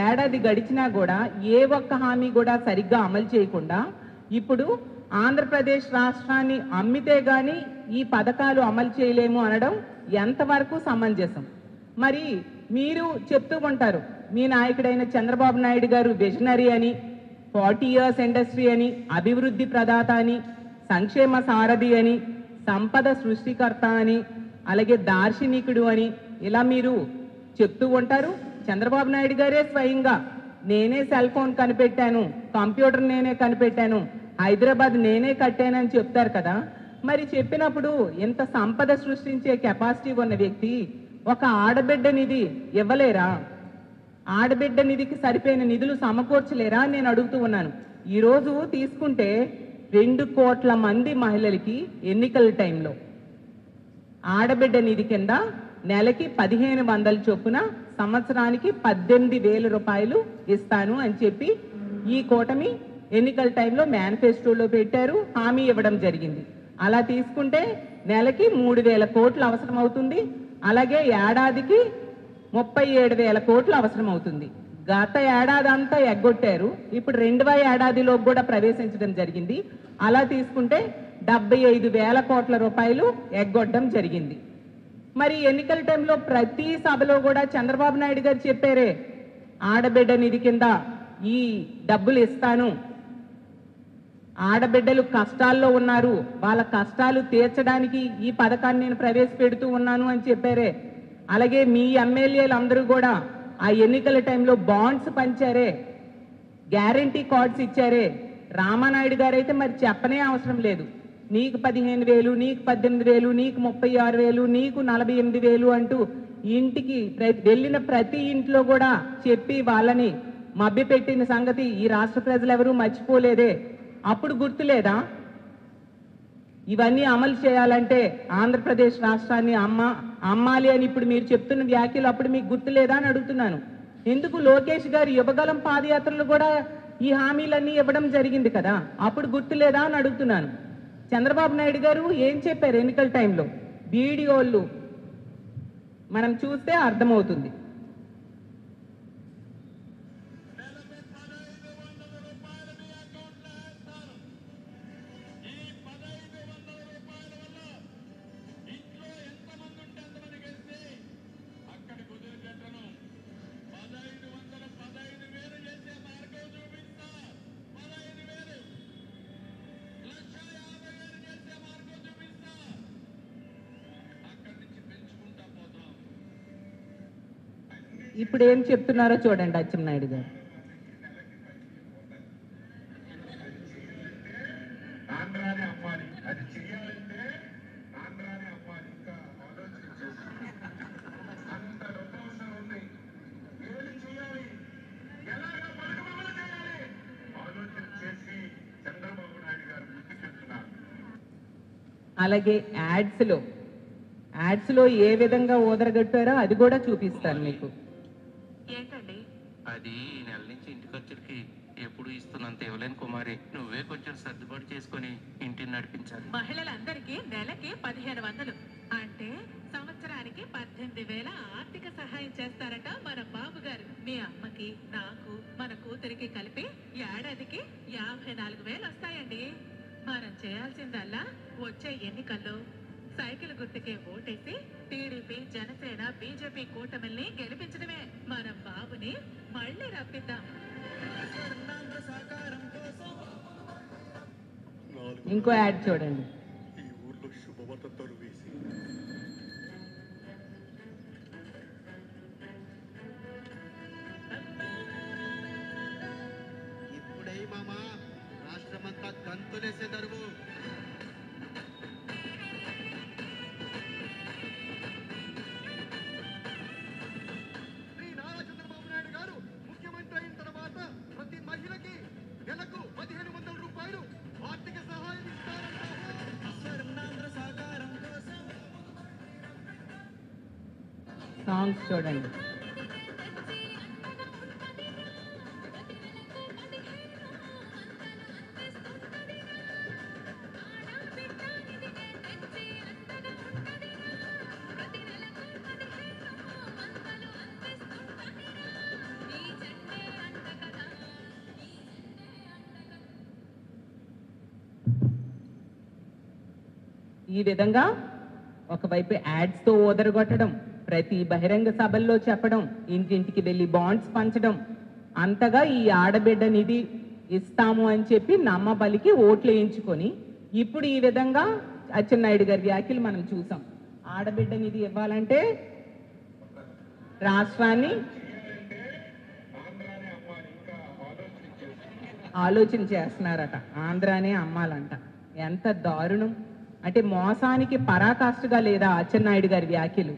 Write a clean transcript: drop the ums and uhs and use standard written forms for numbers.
ఏడాది గడిచినా కూడా ఏ ఒక్క హామీ కూడా సరిగ్గా అమలు చేయకుండా ఇప్పుడు ఆంధ్రప్రదేశ్ రాష్ట్రాన్ని అమ్మితే గాని ఈ పథకాలు అమలు చేయలేము అనడం ఎంతవరకు సమంజసం? మరి మీరు చెప్తూ ఉంటారు మీ నాయకుడైన చంద్రబాబు నాయుడు గారు విజనరీ అని, 40 years ఇండస్ట్రీ అని, అభివృద్ధి ప్రదాత అని, సంక్షేమ సారథి అని, సంపద సృష్టికర్త అని, అలాగే దార్శనికుడు అని ఇలా మీరు చెప్తూ ఉంటారు. చంద్రబాబు నాయుడు గారే స్వయంగా నేనే సెల్ ఫోన్ కనిపెట్టాను, కంప్యూటర్ నేనే కనిపెట్టాను, హైదరాబాద్ నేనే కట్టానని చెప్తారు కదా. మరి చెప్పినప్పుడు ఇంత సంపద సృష్టించే కెపాసిటీ ఉన్న వ్యక్తి ఒక ఆడబిడ్డ నిధి ఇవ్వలేరా? ఆడబిడ్డ నిధికి సరిపోయిన నిధులు సమకూర్చలేరా అని నేను అడుగుతూ ఉన్నాను. ఈరోజు తీసుకుంటే 2 కోట్ల మంది మహిళలకి ఎన్నికల టైంలో ఆడబిడ్డ నిధి కింద నెలకి 1500 చొప్పున సంవత్సరానికి 18,000 రూపాయలు ఇస్తాను అని చెప్పి ఈ కూటమి ఎన్నికల టైంలో మేనిఫెస్టోలో పెట్టారు, హామీ ఇవ్వడం జరిగింది. అలా తీసుకుంటే నెలకి 3,000 కోట్లు అవసరం అవుతుంది. అలాగే ఏడాదికి 37,000 కోట్లు అవసరం అవుతుంది. గత ఏడాది అంతా ఎగ్గొట్టారు, ఇప్పుడు 2వ ఏడాదిలో కూడా ప్రవేశించడం జరిగింది. అలా తీసుకుంటే 75,000 కోట్ల రూపాయలు ఎగ్గొట్టడం జరిగింది. మరి ఎన్నికల టైంలో ప్రతి సభలో కూడా చంద్రబాబు నాయుడు గారు చెప్పారే ఆడబిడ్డ నిధి కింద ఈ డబ్బులు ఇస్తాను, ఆడబిడ్డలు కష్టాల్లో ఉన్నారు, వాళ్ళ కష్టాలు తీర్చడానికి ఈ పథకాన్ని నేను ప్రవేశపెడుతూ ఉన్నాను అని చెప్పారే. అలాగే మీ ఎమ్మెల్యేలు అందరూ కూడా ఆ ఎన్నికల టైంలో బాండ్స్ పంచారే, గ్యారంటీ కార్డ్స్ ఇచ్చారే. రామానాయుడు గారు అయితే మరి చెప్పనే అవసరం లేదు, నీకు 15,000, నీకు 18,000, నీకు 36,000, నీకు 48,000 అంటూ ఇంటికి వెళ్ళిన ప్రతి ఇంట్లో కూడా చెప్పి వాళ్ళని మభ్యపెట్టిన సంగతి ఈ రాష్ట్ర ప్రజలు ఎవరూ మర్చిపోలేదే. అప్పుడు గుర్తులేదా? ఇవన్నీ అమలు చేయాలంటే ఆంధ్రప్రదేశ్ రాష్ట్రాన్ని అమ్మాలి అని ఇప్పుడు మీరు చెప్తున్న వ్యాఖ్యలు అప్పుడు మీకు గుర్తులేదా అని అడుగుతున్నాను. ఎందుకు లోకేష్ గారు యువగలం పాదయాత్రలు కూడా ఈ హామీలన్నీ ఇవ్వడం జరిగింది కదా, అప్పుడు గుర్తులేదా అని అడుగుతున్నాను. చంద్రబాబు నాయుడు గారు ఏం చెప్పారు ఎన్నికల టైంలో? వీడియోలు మనం చూస్తే అర్థమవుతుంది. ఇప్పుడు ఏం చెప్తున్నారో చూడండి అచ్చెన్నాయుడు గారు. అలాగే యాడ్స్లో ఏ విధంగా ఓదరగట్టారో అది కూడా చూపిస్తాను మీకు. ఏంటండి అది? ఈ నెల నుంచి ఇంటి ఖర్చులకి ఎప్పుడు ఇస్తున్నంత ఇవ్వలేను కుమారి, నువ్వే కొంచెం సర్దుబాటు చేసుకుని ఇంటిని నడిపించాలి. మహిళలందరికీ నెలకి 1,500 అంటే సంవత్సరానికి 18,000 ఆర్థిక సహాయం చేస్తారట మన బాబు గారు. మీ అమ్మకి, నాకు, మన కూతురికి కలిపి ఏడాదికి 54,000 వస్తాయండి. మనం చేయాల్సిందల్లా వచ్చే ఎన్నికల్లో సైకిల్ గుర్తుకే ఓటేసి టీడీపీ, జనసేన, బీజేపీ కూటమిల్ని గెలిపించడమే. మన బాబుని మళ్ళీ రప్పిద్దాం. ఇంకో యాడ్ చూడండి. ఈ ఊర్లో శుభవార్తలు వేసి ఇప్పుడై మామా రాష్ట్రమంతా గంతులేసే దరువు. శ్రీ నారా చంద్రబాబు నాయుడు గారు ముఖ్యమంత్రి అయిన తర్వాత ప్రతి మహిళకి నెలకు 1,500 రూపాయలు ఆర్థిక సహాయం ఇస్తారంటారు. స్వర్ణాంధ్ర సాకారం కోసం సాంగ్స్ చూడండి. ఈ ఈ విధంగా ఒకవైపు యాడ్స్తో ఓదరగొట్టడం, ప్రతి బహిరంగ సభల్లో చెప్పడం, ఇంటింటికి వెళ్ళి బాండ్స్ పంచడం, అంతగా ఈ ఆడబిడ్డ నిధి ఇస్తాము అని చెప్పి నమ్మబలికి ఓట్లు వేయించుకొని ఇప్పుడు ఈ విధంగా అచ్చెన్నాయుడు గారి వ్యాఖ్యలు మనం చూసాం. ఆడబిడ్డ నిధి ఇవ్వాలంటే రాష్ట్రాన్ని ఆలోచన చేస్తున్నారట, ఆంధ్రానే అమ్మాలంట. ఎంత దారుణం! అంటే మోసానికి పరాకాష్ఠగా లేదా అచ్చెన్నాయుడు గారి వ్యాఖ్యలు?